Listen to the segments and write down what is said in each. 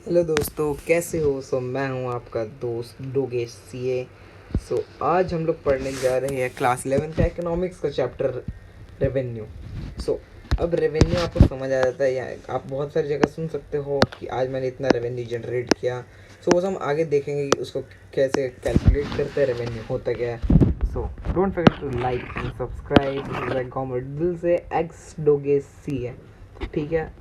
Hello दोस्तों, कैसे हो? मैं हूं आपका दोस्त डोगेश सीए। आज हम लोग पढ़ने जा रहे हैं क्लास 11 का इकोनॉमिक्स का चैप्टर रेवेन्यू। अब रेवेन्यू आपको समझ आ जाता है या आप बहुत सारी जगह सुन सकते हो कि आज मैंने इतना रेवेन्यू जनरेट किया। वो हम आगे देखेंगे कि उसको कैसे कैलकुलेट करते हैं, रेवेन्यू होता क्या है। Don't forget to like and subscribe. दिल से एक्स डोगेश सी है, ठीक है।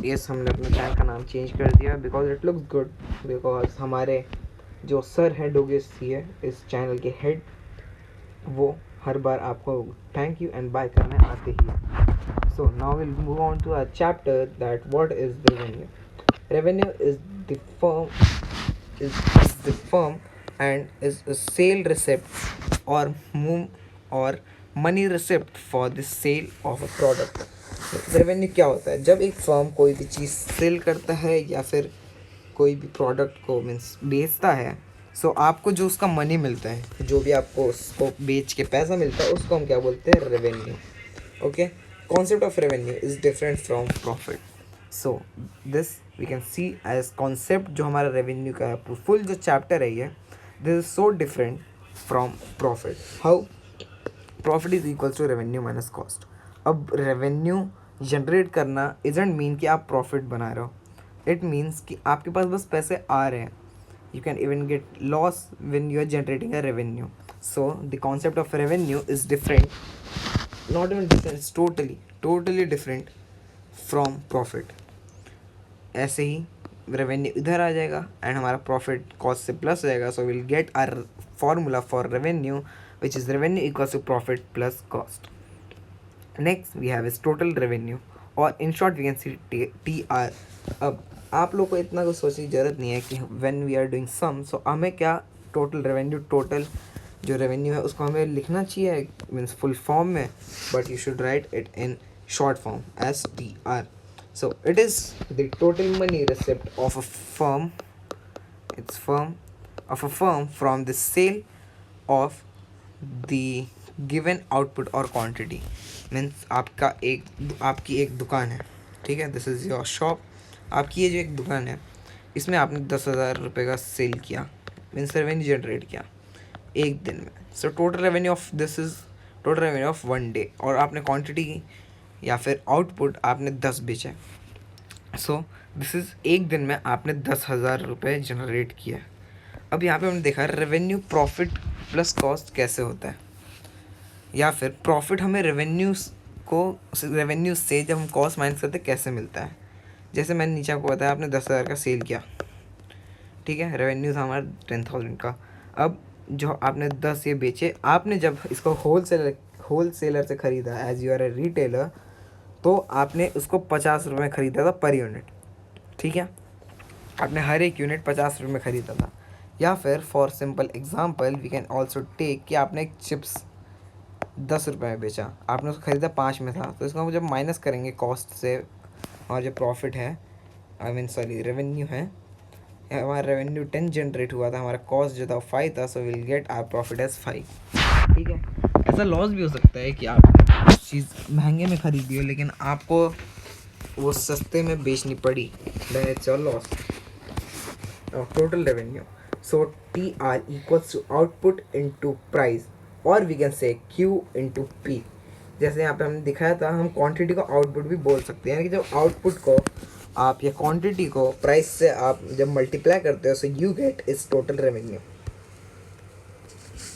यस, हमने अपने चैनल का नाम चेंज कर दिया because it looks good. Because हमारे जो सर हैं डोगेश सी है, इस चैनल के हेड, वो हर बार आपको थैंक यू एंड बाय करने आते ही हैं। So now will move on to a chapter that what is revenue. Revenue is the firm is the firm and is a sale receipt or money receipt for the sale of a product। Revenue क्या होता है? जब एक firm कोई भी चीज़ cell करता है या फिर कोई भी प्रोडक्ट को मीन्स बेचता है, आपको जो उसका मनी मिलता है, जो भी आपको उसको बेच के पैसा मिलता है, उसको हम क्या बोलते हैं? Revenue. Okay, concept of revenue is different from profit. So this we can see as concept. जो हमारा रेवेन्यू का फुल जो चैप्टर है, ये this is so different from profit. How? Profit is equals to revenue minus cost. अब revenue generate करना isn't mean कि आप प्रॉफिट बना रहे हो। इट मीन्स कि आपके पास बस पैसे आ रहे हैं। You can even get loss when you are generating a revenue. So the concept of revenue is different, not even different, totally different from profit. ऐसे ही रेवेन्यू इधर आ जाएगा एंड हमारा प्रॉफिट कॉस्ट से प्लस हो जाएगा। So will get our formula for revenue which is revenue equals to profit plus cost. Next we have is total revenue, or in short we can see TR। अब आप लोग को इतना कुछ सोचने की ज़रूरत नहीं है कि when we are doing sum, so हमें क्या टोटल रेवेन्यू, टोटल जो रेवेन्यू है उसको हमें लिखना चाहिए मीन्स फुल फॉर्म में, but you should write it in short form S TR। So it is the total money receipt of a firm, from the sale of the given output और quantity. Means आपकी एक दुकान है, ठीक है, this is your shop. आपकी ये जो एक दुकान है, इसमें आपने 10,000 रुपये का सेल किया, मीन्स रेवेन्यू जनरेट किया एक दिन में। So total revenue of 1 day. और आपने क्वांटिटी या फिर आउटपुट आपने 10 बेचा। सो दिस इज़ एक दिन में आपने 10,000 रुपये जनरेट किया। अब यहाँ पे हमने देखा रेवेन्यू प्रॉफिट प्लस कॉस्ट कैसे होता है, या फिर प्रॉफिट हमें रेवेन्यू से जब हम कॉस्ट माइनस करते कैसे मिलता है। जैसे मैंने नीचे आपको बताया, आपने 10,000 का सेल किया, ठीक है, रेवेन्यू था हमारा 10,000 का। अब जो आपने 10 ये बेचे, आपने जब इसको होलसेलर से ख़रीदा, as you are a retailer, तो आपने उसको 50 रुपये में ख़रीदा था पर यूनिट, ठीक है। आपने हर एक यूनिट 50 रुपये में ख़रीदा था। या फिर for simple example we can also take कि आपने एक चिप्स 10 रुपये में बेचा, आपने उसको ख़रीदा 5 में था, तो इसको हम जब माइनस करेंगे कॉस्ट से, और जो प्रॉफिट है, रेवेन्यू है, हमारा रेवेन्यू 10 जनरेट हुआ था, हमारा कॉस्ट जो था 5 था, so will get our profit as 5, ठीक है। ऐसा लॉस भी हो सकता है कि आप चीज़ महंगे में ख़रीदी हो लेकिन आपको वो सस्ते में बेचनी पड़ी, then it's your loss of total revenue. So TR equals to output into price, और we can say Q into P। जैसे यहाँ पे हमने दिखाया था, हम क्वांटिटी को आउटपुट भी बोल सकते हैं, यानी कि जब आउटपुट को आप या क्वांटिटी को प्राइस से आप जब मल्टीप्लाई करते हो, so you get is total revenue.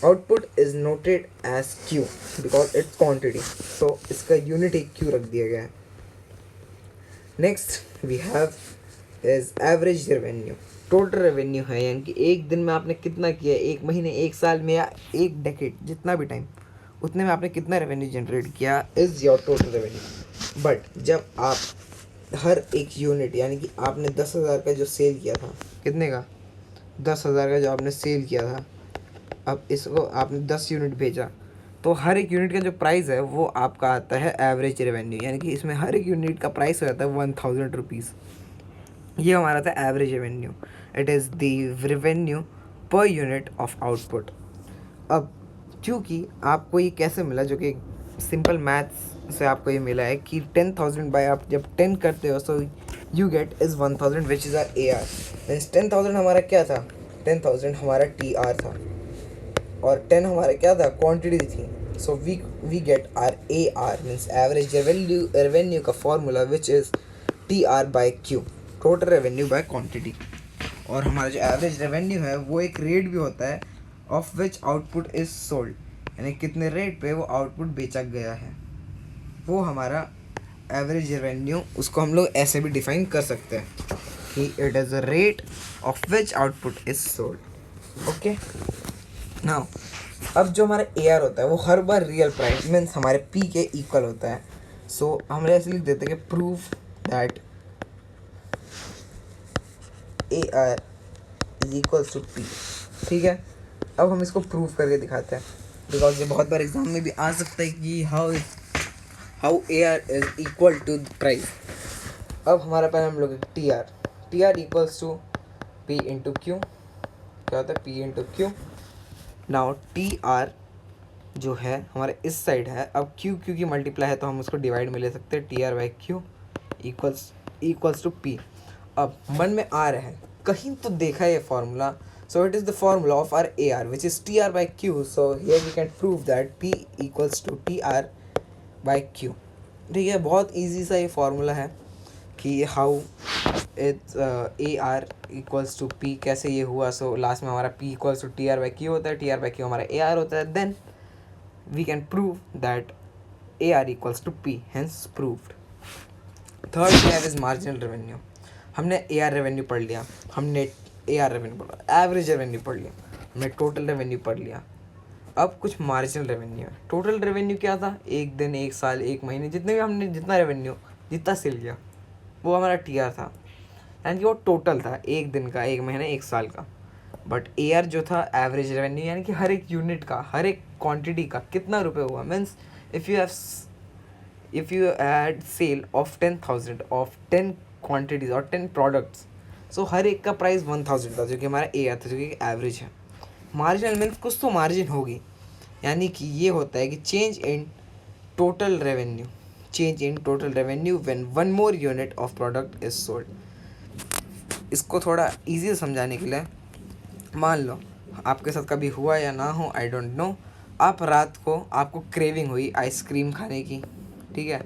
Output is noted as Q because it's quantity, so इसका यूनिट ही Q रख दिया गया है। Next we have is average revenue. Total revenue है, यानी कि एक दिन में आपने कितना किया, एक महीने, एक साल में, या एक डेकेड, जितना भी टाइम, उतने में आपने कितना रेवेन्यू जनरेट किया, is your total revenue. But जब आप हर एक यूनिट, यानी कि आपने 10,000 का जो सेल किया था, कितने का? 10,000 का जो आपने सेल किया था, अब इसको आपने 10 यूनिट भेजा, तो हर एक यूनिट का जो प्राइस है वो आपका आता है एवरेज रेवेन्यू, यानी कि इसमें हर एक यूनिट का प्राइस हो जाता है 1000 रुपीज़। ये हमारा था average revenue. It is the revenue per unit of output. अब क्योंकि आपको ये कैसे मिला, जो कि सिंपल मैथ्स से आपको ये मिला है कि 10,000 बाय आप जब 10 करते हो, so you get is 1000 which is our A R. Means 10,000 हमारा क्या था, 10,000 हमारा टी आर था और 10 हमारा क्या था, क्वांटिटी थी। So we get R A R means average revenue का formula which is T R by Q, total revenue by quantity. और हमारा जो एवरेज रेवेन्यू है वो एक रेट भी होता है of which output is sold, यानी कितने रेट पे वो आउटपुट बेचा गया है, वो हमारा एवरेज रेवेन्यू। उसको हम लोग ऐसे भी डिफाइन कर सकते हैं कि it is a rate of which output is sold. Okay now अब जो हमारा ए आर होता है वो हर बार रियल प्राइस मीन्स हमारे पी के इक्वल होता है। सो हम ऐसे लिख देते हैं कि proof that A R is equals to P. ठीक है, अब हम इसको प्रूफ करके दिखाते हैं बिकॉज ये बहुत बार एग्जाम में भी आ सकता है कि how A R is equal to price. अब हमारा पहले हम लोग T R equals to P into Q. क्या होता है, P into Q. Now T R जो है हमारे इस साइड है, अब क्यू की मल्टीप्लाई है तो हम उसको डिवाइड में ले सकते हैं, T R by Q equals to P. अब मन में आ रहा है कहीं तो देखा है ये formula, so it is the formula of our A R which is T R by Q. So here we can prove that P equals to T R by Q. ठीक है, बहुत ईजी सा ये फार्मूला है कि how it's A R equals to P, कैसे ये हुआ। सो लास्ट में हमारा P equals to T R by Q होता है, टी आर बाई क्यू हमारा ए आर होता है, then we can prove that A R equals to P, hence proved. Third we have is marginal revenue. हमने A R revenue पढ़ लिया, हमने A R revenue पढ़ा, एवरेज रेवेन्यू पढ़ लिया, हमने टोटल रेवेन्यू पढ़ लिया। अब कुछ मार्जिनल रेवेन्यू है। टोटल रेवेन्यू क्या था, एक दिन, एक साल, एक महीने, जितने भी हमने जितना रेवेन्यू जितना सेल किया वो हमारा टी आर था, यानी कि वो टोटल था, एक दिन का, एक महीने, एक साल का। बट ए आर जो था एवरेज रेवेन्यू, यानी कि हर एक यूनिट का, हर एक क्वांटिटी का कितना रुपए हुआ। Means if you had sale of 10,000 of 10 quantities और 10 प्रोडक्ट्स, सो हर एक का प्राइस 1,000 था, जो कि हमारा ए आर था, जो कि एवरेज है। मार्जिनल मीन्स कुछ तो मार्जिन होगी, यानी कि ये होता है कि change in total revenue, change in total revenue when one more unit of product is sold. इसको थोड़ा इजी समझाने के लिए मान लो आपके साथ कभी हुआ या ना हो, आई डोंट नो, आप रात को आपको क्रेविंग हुई आइसक्रीम खाने की। ठीक है,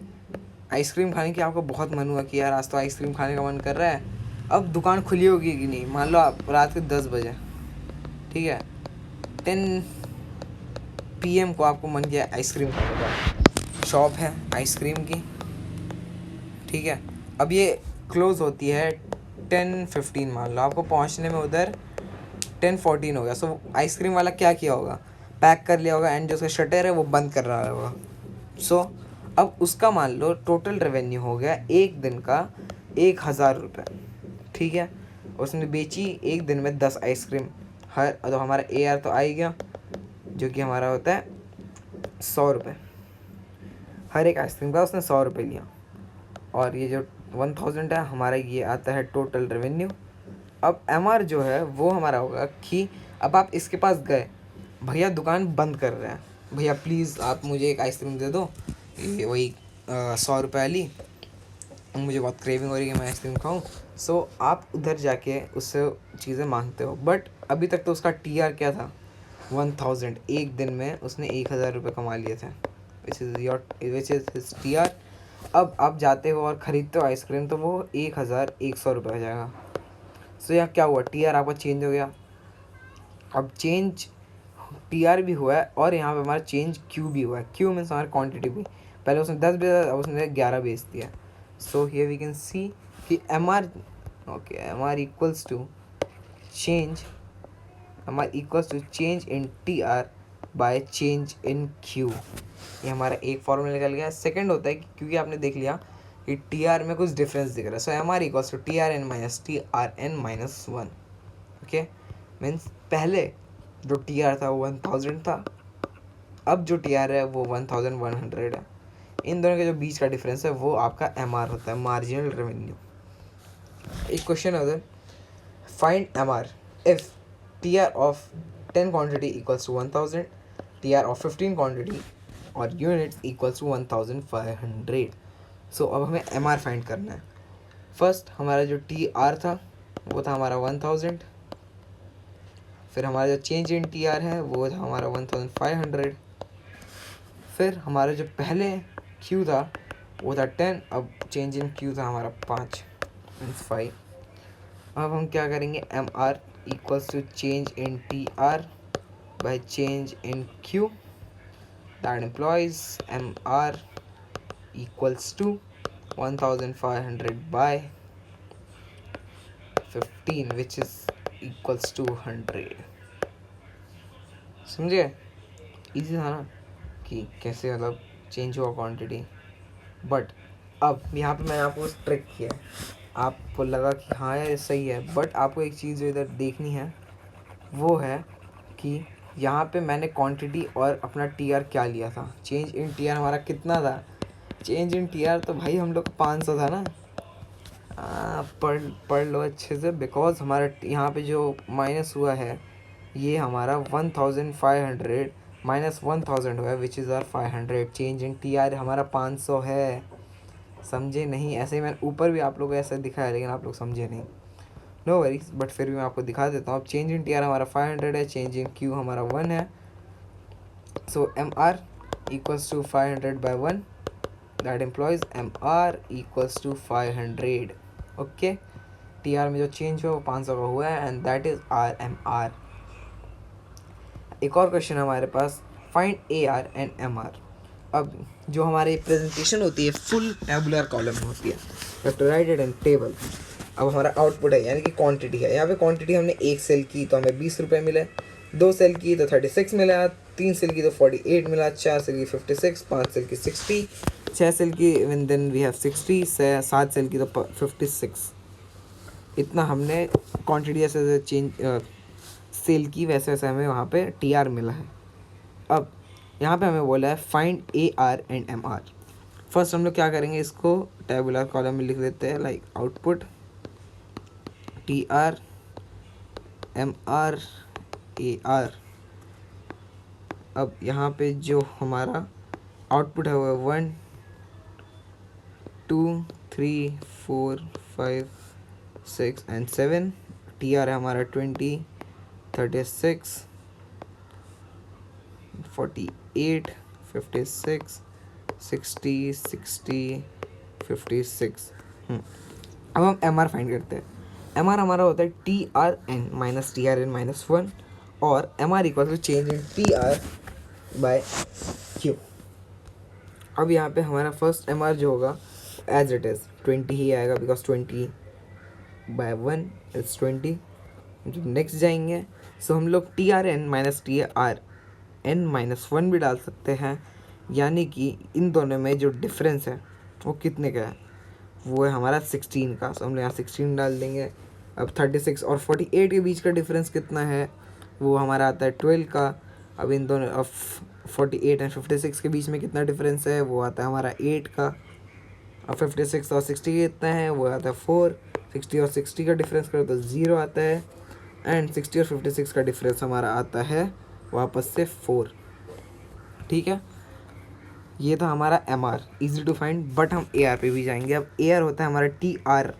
आइसक्रीम खाने की आपको बहुत मन हुआ कि यार आज तो आइसक्रीम खाने का मन कर रहा है। अब दुकान खुली होगी कि नहीं, मान लो आप रात के 10 बजे, ठीक है, 10 PM को आपको मन किया आइसक्रीम खाने का, शॉप है आइसक्रीम की। ठीक है, अब ये क्लोज़ होती है 10:15, मान लो आपको पहुंचने में उधर 10:14 हो गया। सो आइसक्रीम वाला क्या किया होगा, पैक कर लिया होगा एंड जो उसका शटर है वो बंद कर रहा होगा। सो अब उसका मान लो टोटल रेवेन्यू हो गया एक दिन का 1,000 रुपये। ठीक है, उसने बेची एक दिन में 10 आइसक्रीम, हर तो हमारा ए आर तो आ ही गया, जो कि हमारा होता है 100 रुपये। हर एक आइसक्रीम का उसने 100 रुपये लिया, और ये जो 1,000 है हमारा, ये आता है टोटल रेवेन्यू। अब एम आर जो है वो हमारा होगा कि अब आप इसके पास गए, भैया दुकान बंद कर रहे हैं, भैया प्लीज़ आप मुझे एक आइसक्रीम दे दो, ये वही 100 रुपये वाली, मुझे बहुत क्रेविंग हो रही है कि मैं आइसक्रीम खाऊं। सो आप उधर जाके उससे चीज़ें मांगते हो, बट अभी तक तो उसका टी आर क्या था, 1,000। एक दिन में उसने 1,000 रुपये कमा लिए थे, which is his T R. अब आप जाते हो और ख़रीदते हो आइसक्रीम, तो वो 1,100 रुपये हो जाएगा। सो यहाँ क्या हुआ, टी आर आपका चेंज हो गया। अब चेंज टी आर भी हुआ है और यहाँ पे हमारा चेंज क्यू भी हुआ है। क्यू मीन्स हमारी क्वांटिटी भी, पहले उसने 10 बेचा, अब उसने 11 बेच दिया। So here we can see कि M R equals to change, change in T R by change in Q. ये हमारा एक फॉर्मूला निकल गया। सेकंड होता है कि क्योंकि आपने देख लिया कि टी आर में कुछ डिफरेंस दिख रहा है, so M R equals to T R N minus 1। Okay, means पहले जो टी आर था वो 1,000 था, अब जो टी आर है वो 1,100 है। इन दोनों के जो बीच का डिफरेंस है वो आपका एम आर होता है, मार्जिनल रेवेन्यू। एक क्वेश्चन होता है, find M R if T R of 10 quantity equals to 1,000, T R of 15 quantity और यूनिट इक्वल्स टू 1,500। सो अब हमें एम आर फाइंड करना है। फर्स्ट हमारा जो टी आर था वो था हमारा 1000, फिर हमारा जो चेंज इन टी आर है वो था हमारा 1500, फिर हमारा जो पहले क्यू था वो था 10, अब चेंज इन क्यू था हमारा 5 मीन्स 5। अब हम क्या करेंगे, M R equals to change in T R by change in Q, that implies M R equals to 1500 by 15 which is equals to 100। समझे, इजी था ना कि कैसे मतलब चेंज हुआ क्वांटिटी। बट अब यहाँ पे मैंने आपको ट्रिक किया है, आपको लगा कि हाँ यार सही है, बट आपको एक चीज़ जो इधर देखनी है वो है कि यहाँ पे मैंने क्वांटिटी और अपना टी आर क्या लिया था। चेंज इन टी आर हमारा कितना था, चेंज इन टी आर तो भाई हम लोग का 500 था ना। पढ़ लो अच्छे से, बिकॉज हमारा यहाँ पे जो माइनस हुआ है ये हमारा 1500 माइनस 1000 हुआ है which is R 500। Change in T R हमारा 500 है, समझे नहीं। ऐसे ही मैंने ऊपर भी आप लोगों को ऐसा दिखाया लेकिन आप लोग समझे नहीं, नो वरीज, बट फिर भी मैं आपको दिखा देता हूँ। अब चेंज इन टी आर हमारा 500 है, चेंज इन क्यू हमारा 1 है, so M R equals to 500 by 1, that implies M R equals to 500। Okay, T R में जो चेंज हुआ वो 500 का हुआ है and that is R M R. एक और क्वेश्चन हमारे पास, find A R and M R. अब जो हमारी प्रेजेंटेशन होती है फुल टेबुलर कॉलम में होती है, we to write it in table. अब हमारा आउटपुट है यानी कि क्वांटिटी है, यहाँ पे क्वांटिटी हमने एक सेल की तो हमें 20 रुपये मिले, 2 सेल की तो 36 मिला, 3 सेल की तो 48 मिला, 4 सेल की 56, 5 सेल की 60, 6 सेल की देन वी हैव 60, 7 सेल की तो 56। इतना हमने क्वांटिटी जैसे चेंज सेल की वैसे वैसे हमें वहाँ पे टी आर मिला है। अब यहाँ पे हमें बोला है find A R and M R. First हम लोग क्या करेंगे, इसको टेबुलर कॉलम में लिख देते हैं, like output T R M R A R. अब यहाँ पे जो हमारा आउटपुट है वो है 1 2 3 4 5 6 एंड 7। टी आर है हमारा 20 36 48 56 60 60 56। अब हम एम आर फाइंड करते हैं। एम आर हमारा होता है T R N minus T R N minus 1 और M R equal to change in T R by Q. अब यहाँ पे हमारा फर्स्ट एम आर जो होगा एज इट इज़ 20 ही आएगा, बिकॉज 20 बाय 1 इज 20। जब नेक्स्ट जाएंगे सो हम लोग T R N minus T R N minus 1 भी डाल सकते हैं, यानी कि इन दोनों में जो डिफरेंस है वो कितने का है, वो है हमारा 16 का। सो हम लोग यहाँ 16 डाल देंगे। अब 36 और 48 के बीच का डिफरेंस कितना है, वो हमारा आता है 12 का। अब इन दोनों अब 48 एंड 56 के बीच में कितना डिफरेंस है, वो आता है हमारा 8 का। अब 56 और 60 कितना है, वो आता है 4। 60 और 60 का डिफरेंस करो तो 0 आता है एंड 60 और 56 का डिफरेंस हमारा आता है वापस से 4। ठीक है, ये था हमारा M R, easy to find. But हम ए आर पे भी जाएंगे। अब ए आर होता है हमारा T R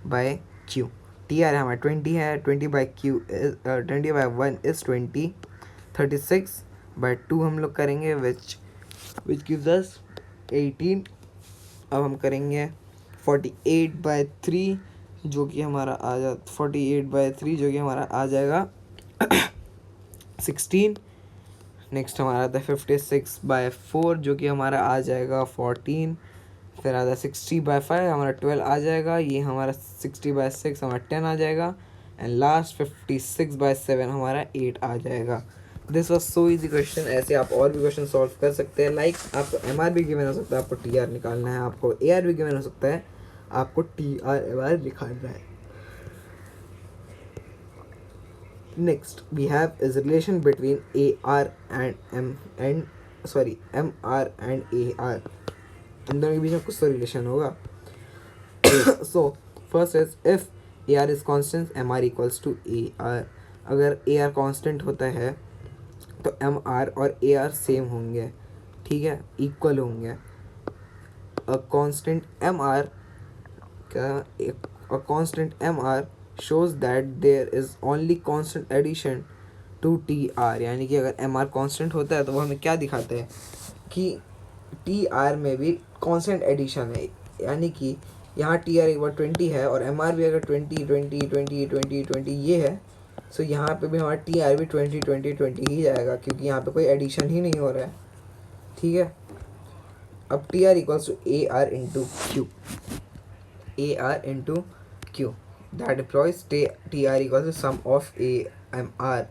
by Q. T R हमारा 20 है, 20 by Q 20 by 1 is 20। 36 by 2 हम लोग करेंगे विच गिव्स अस 18। अब हम करेंगे 48 बाय 3 जो कि हमारा आ जा 48 बाय 3 जो कि हमारा आ जाएगा 16। नेक्स्ट हमारा आता है 56 बाय 4 जो कि हमारा आ जाएगा 14। फिर आता है 60 बाय 5 हमारा 12 आ जाएगा, ये हमारा 60 बाय 6 हमारा 10 आ जाएगा एंड लास्ट 56 बाय 7 हमारा 8 आ जाएगा। This was so easy question. ऐसे आप और भी क्वेश्चन सॉल्व कर सकते हैं। लाइक आपको एम आर भी गिवन हो सकता है, आपको टी आर निकालना है, आपको ए आर भी गिवन हो सकता है, आपको टी आर एम आर निकालना है। Next we have is relation between AR and MR and AR। इन दोनों के बीच में कुछ तो रिलेशन होगा। So first is if AR is constant MR equals to AR। अगर AR constant होता है तो MR और AR सेम होंगे, ठीक है, इक्वल होंगे। A constant MR a constant MR shows that there is only constant addition to TR, यानी कि अगर MR कांस्टेंट होता है तो वो हमें क्या दिखाता है कि TR में भी कांस्टेंट एडिशन है, यानी कि यहाँ TR एक बार 20 है और MR भी अगर 20 20 20 20 20 ये है, सो यहाँ पे भी हमारा TR भी 20 20 20 ही जाएगा क्योंकि यहाँ पे कोई एडिशन ही नहीं हो रहा है। ठीक है, अब TR equals to AR into Q, AR into Q that implies TR equals to sum of AMR।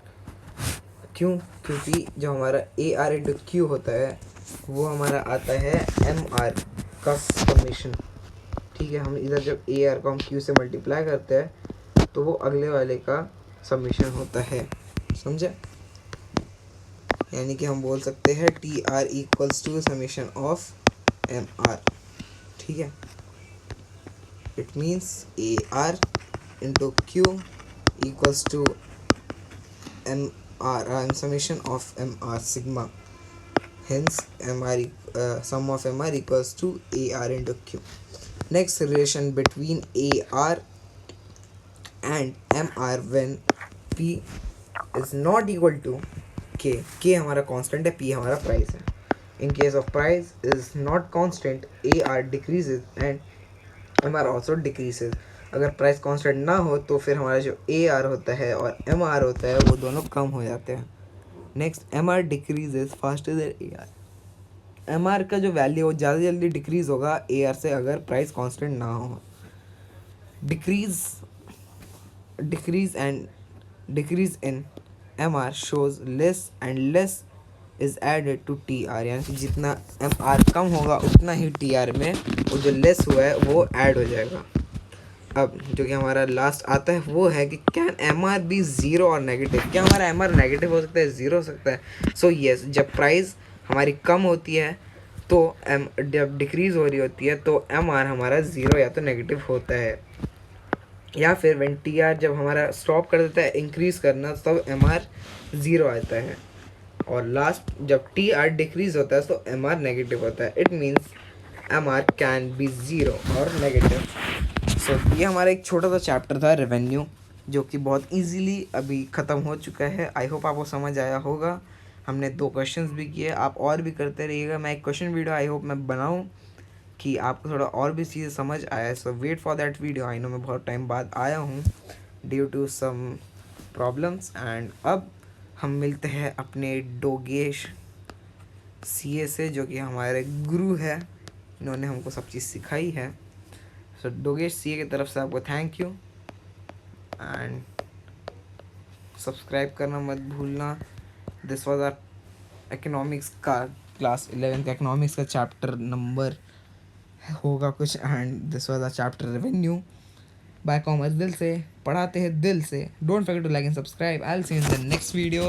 क्यों? क्योंकि जो हमारा AR इंटू क्यू होता है वो हमारा आता है MR का समेशन। ठीक है, हम इधर जब AR को हम Q से मल्टीप्लाई करते हैं तो वो अगले वाले का समेशन होता है, समझे? यानी कि हम बोल सकते हैं TR equals to summation of MR। ठीक है, it means AR into Q equals to MR summation of MR sigma, hence sum of MR equals to AR into Q. Next relation between AR and MR when P is not equal to K. K हमारा constant है, P हमारा price है. In case of price is not constant, AR decreases and MR also decreases. अगर price constant ना हो तो फिर हमारा जो AR होता है और MR होता है वो दोनों कम हो जाते हैं। Next, MR decreases faster than AR। MR का जो वैल्यू वो ज़्यादा जल्दी डिक्रीज होगा AR से अगर प्राइस कांस्टेंट ना हो। Decrease in MR shows less and less is added to TR, यानी कि जितना MR कम होगा उतना ही TR में वो जो लेस हुआ है वो ऐड हो जाएगा। अब जो कि हमारा लास्ट आता है वो है कि कैन MR बी ज़ीरो और नेगेटिव। क्या हमारा MR नेगेटिव हो सकता है, ज़ीरो हो सकता है? सो यस, जब प्राइस हमारी कम होती है तो जब डिक्रीज़ हो रही होती है तो MR हमारा ज़ीरो या तो नेगेटिव होता है, या फिर व्हेन TR जब हमारा स्टॉप कर देता है इंक्रीज़ करना तब MR ज़ीरो आता है, और लास्ट जब TR डिक्रीज़ होता है तो MR नेगेटिव होता है। It means MR can be zero और नेगेटिव। सो ये हमारा एक छोटा सा चैप्टर था रेवेन्यू, जो कि बहुत इजीली अभी ख़त्म हो चुका है। आई होप आपको समझ आया होगा। हमने 2 क्वेश्चंस भी किए, आप और भी करते रहिएगा। मैं एक क्वेश्चन वीडियो आई होप मैं बनाऊं कि आपको थोड़ा और भी चीज़ें समझ आया। So wait for that video. I know मैं बहुत टाइम बाद आया हूँ due to some problems. And अब हम मिलते हैं अपने डोगेश CA से, जो कि हमारे गुरु है, इन्होंने हमको सब चीज़ सिखाई है। सो डोगेश CA की तरफ से आपको थैंक यू, एंड सब्सक्राइब करना मत भूलना। दिस वाज आवर इकोनॉमिक्स का क्लास 11 का इकोनॉमिक्स का चैप्टर नंबर होगा कुछ, and this was our chapter revenue by commerce. दिल से पढ़ाते हैं, दिल से। Don't forget to like and subscribe. I will see you in the next video.